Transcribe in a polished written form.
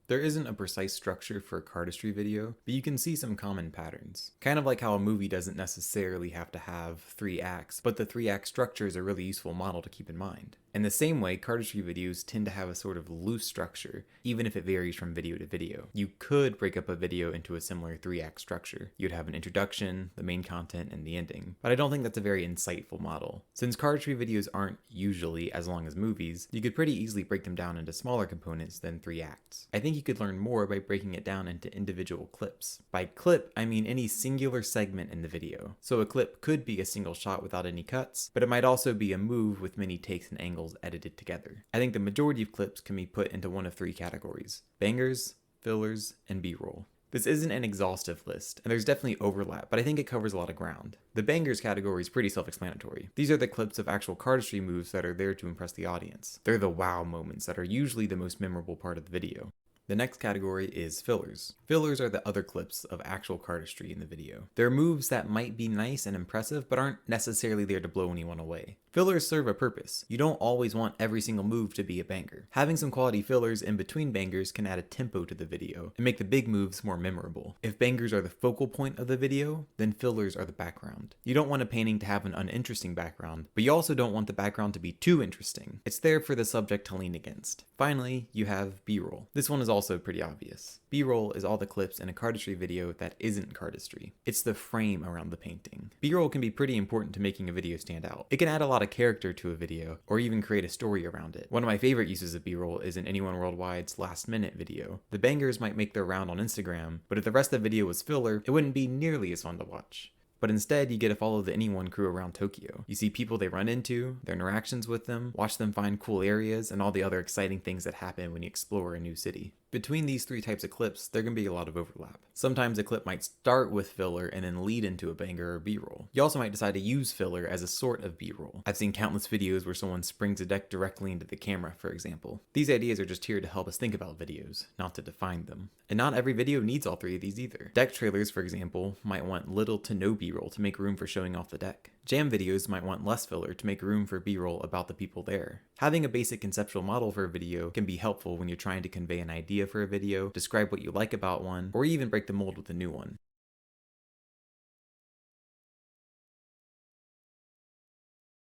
There isn't a precise structure for a cardistry video, but you can see some common patterns. Kind of like how a movie doesn't necessarily have to have 3 acts, but the 3-act structure is a really useful model to keep in mind. In the same way, cardistry videos tend to have a sort of loose structure, even if it varies from video to video. You could break up a video into a similar 3-act structure. You'd have an introduction, the main content, and the ending. But I don't think that's a very insightful model. Since cardistry videos aren't usually as long as movies, you could pretty easily break them down into smaller components than 3 acts. I think you could learn more by breaking it down into individual clips. By clip, I mean any singular segment in the video. So a clip could be a single shot without any cuts, but it might also be a move with many takes and angles edited together. I think the majority of clips can be put into one of 3 categories: bangers, fillers, and B-roll. This isn't an exhaustive list, and there's definitely overlap, but I think it covers a lot of ground. The bangers category is pretty self-explanatory. These are the clips of actual cardistry moves that are there to impress the audience. They're the wow moments that are usually the most memorable part of the video. The next category is fillers. Fillers are the other clips of actual cardistry in the video. They're moves that might be nice and impressive, but aren't necessarily there to blow anyone away. Fillers serve a purpose. You don't always want every single move to be a banger. Having some quality fillers in between bangers can add a tempo to the video and make the big moves more memorable. If bangers are the focal point of the video, then fillers are the background. You don't want a painting to have an uninteresting background, but you also don't want the background to be too interesting. It's there for the subject to lean against. Finally, you have B-roll. This one is also pretty obvious. B-roll is all the clips in a cardistry video that isn't cardistry. It's the frame around the painting. B-roll can be pretty important to making a video stand out. It can add a lot of character to a video, or even create a story around it. One of my favorite uses of B-roll is in Anyone Worldwide's Last Minute video. The bangers might make their round on Instagram, but if the rest of the video was filler, it wouldn't be nearly as fun to watch. But instead, you get to follow the Anyone crew around Tokyo. You see people they run into, their interactions with them, watch them find cool areas, and all the other exciting things that happen when you explore a new city. Between these 3 types of clips, there can be a lot of overlap. Sometimes a clip might start with filler and then lead into a banger or B-roll. You also might decide to use filler as a sort of B-roll. I've seen countless videos where someone springs a deck directly into the camera, for example. These ideas are just here to help us think about videos, not to define them. And not every video needs all 3 of these either. Deck trailers, for example, might want little to no B-roll to make room for showing off the deck. Jam videos might want less filler to make room for B-roll about the people there. Having a basic conceptual model for a video can be helpful when you're trying to convey an idea for a video, describe what you like about one, or even break the mold with a new one.